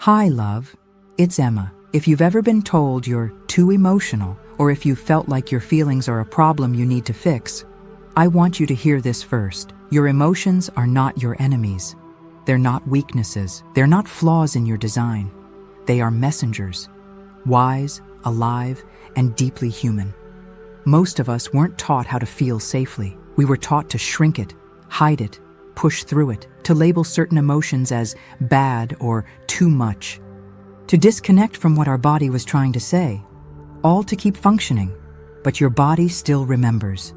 Hi, love. It's Emma. If you've ever been told you're too emotional, or if you felt like your feelings are a problem you need to fix, I want you to hear this first. Your emotions are not your enemies. They're not weaknesses. They're not flaws in your design. They are messengers, wise, alive, and deeply human. Most of us weren't taught how to feel safely. We were taught to shrink it, hide it, push through it, to label certain emotions as bad or too much, to disconnect from what our body was trying to say, all to keep functioning. But your body still remembers,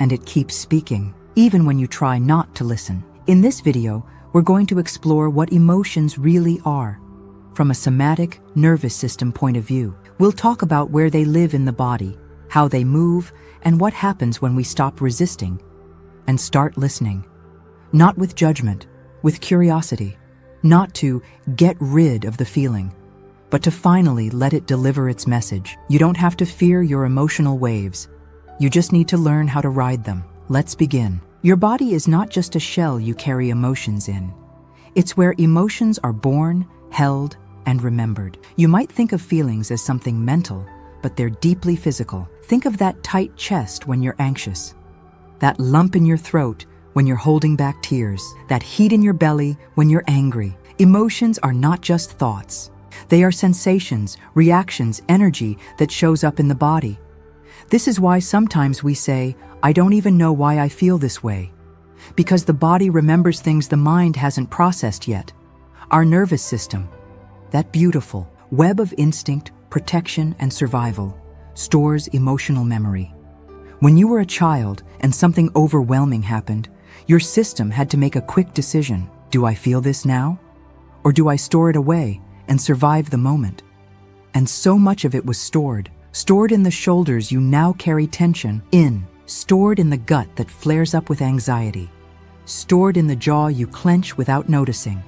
and it keeps speaking, even when you try not to listen. In this video, we're going to explore what emotions really are, from a somatic, nervous system point of view. We'll talk about where they live in the body, how they move, and what happens when we stop resisting and start listening. Not with judgment, with curiosity, not to get rid of the feeling, but to finally let it deliver its message. You don't have to fear your emotional waves. You just need to learn how to ride them. Let's begin. Your body is not just a shell you carry emotions in. It's where emotions are born, held, and remembered. You might think of feelings as something mental, but they're deeply physical. Think of that tight chest when you're anxious, that lump in your throat when you're holding back tears, that heat in your belly when you're angry. Emotions are not just thoughts. They are sensations, reactions, energy that shows up in the body. This is why sometimes we say, I don't even know why I feel this way. Because the body remembers things the mind hasn't processed yet. Our nervous system, that beautiful web of instinct, protection, and survival, stores emotional memory. When you were a child and something overwhelming happened, your system had to make a quick decision. Do I feel this now? Or do I store it away and survive the moment? And so much of it was stored in the shoulders you now carry tension in, stored in the gut that flares up with anxiety, stored in the jaw you clench without noticing,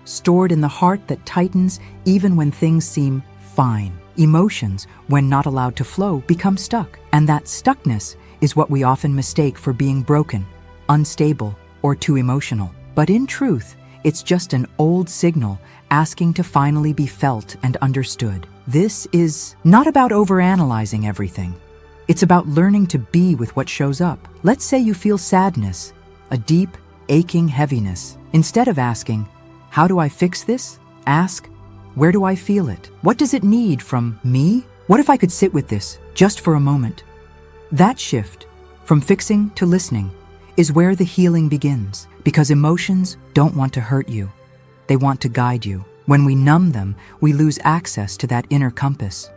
stored in the heart that tightens even when things seem fine. Emotions, when not allowed to flow, become stuck. And that stuckness is what we often mistake for being broken, unstable, or too emotional. But in truth, it's just an old signal asking to finally be felt and understood. This is not about overanalyzing everything. It's about learning to be with what shows up. Let's say you feel sadness, a deep, aching heaviness. Instead of asking, how do I fix this? Ask, where do I feel it? What does it need from me? What if I could sit with this just for a moment? That shift, from fixing to listening, is where the healing begins. Because emotions don't want to hurt you. They want to guide you. When we numb them, we lose access to that inner compass.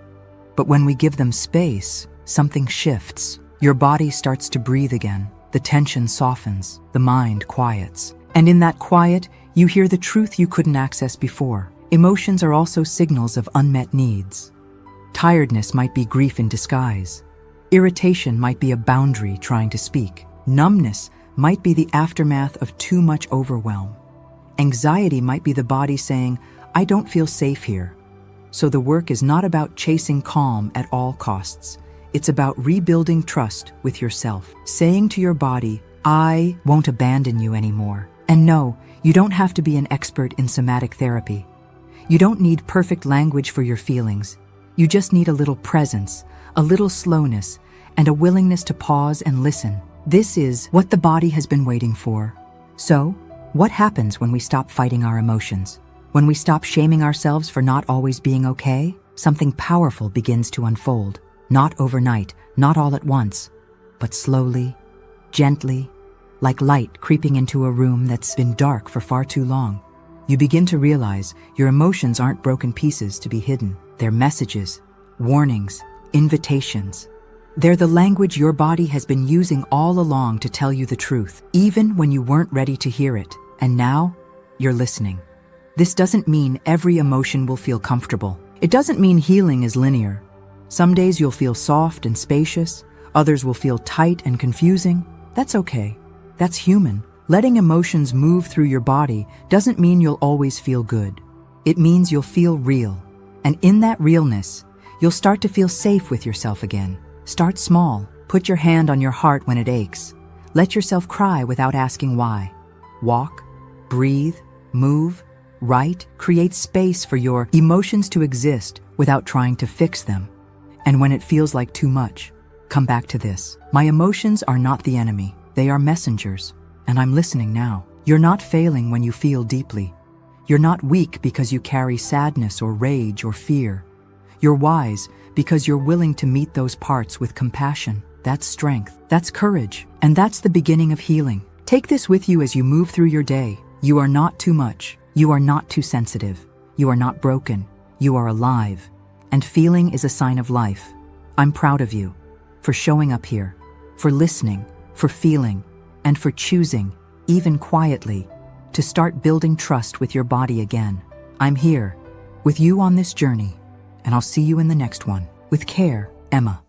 But when we give them space, something shifts. Your body starts to breathe again. The tension softens. The mind quiets. And in that quiet, you hear the truth you couldn't access before. Emotions are also signals of unmet needs. Tiredness might be grief in disguise. Irritation might be a boundary trying to speak. Numbness might be the aftermath of too much overwhelm. Anxiety might be the body saying, I don't feel safe here. So the work is not about chasing calm at all costs. It's about rebuilding trust with yourself. Saying to your body, I won't abandon you anymore. And no, you don't have to be an expert in somatic therapy. You don't need perfect language for your feelings. You just need a little presence, a little slowness, and a willingness to pause and listen. This is what the body has been waiting for. So, what happens when we stop fighting our emotions? When we stop shaming ourselves for not always being okay? Something powerful begins to unfold. Not overnight, not all at once, but slowly, gently, like light creeping into a room that's been dark for far too long. You begin to realize your emotions aren't broken pieces to be hidden. They're messages, warnings, invitations. They're the language your body has been using all along to tell you the truth, even when you weren't ready to hear it. And now, you're listening. This doesn't mean every emotion will feel comfortable. It doesn't mean healing is linear. Some days you'll feel soft and spacious. Others will feel tight and confusing. That's okay. That's human. Letting emotions move through your body doesn't mean you'll always feel good. It means you'll feel real. And in that realness, you'll start to feel safe with yourself again. Start small. Put your hand on your heart when it aches. Let yourself cry without asking why. Walk, breathe, move, right? Create space for your emotions to exist without trying to fix them. And when it feels like too much, come back to this. My emotions are not the enemy. They are messengers, and I'm listening now. You're not failing when you feel deeply. You're not weak because you carry sadness or rage or fear. You're wise because you're willing to meet those parts with compassion. That's strength. That's courage. And that's the beginning of healing. Take this with you as you move through your day. You are not too much. You are not too sensitive. You are not broken. You are alive. And feeling is a sign of life. I'm proud of you for showing up here, for listening, for feeling, and for choosing, even quietly, to start building trust with your body again. I'm here with you on this journey, and I'll see you in the next one. With care, Emma.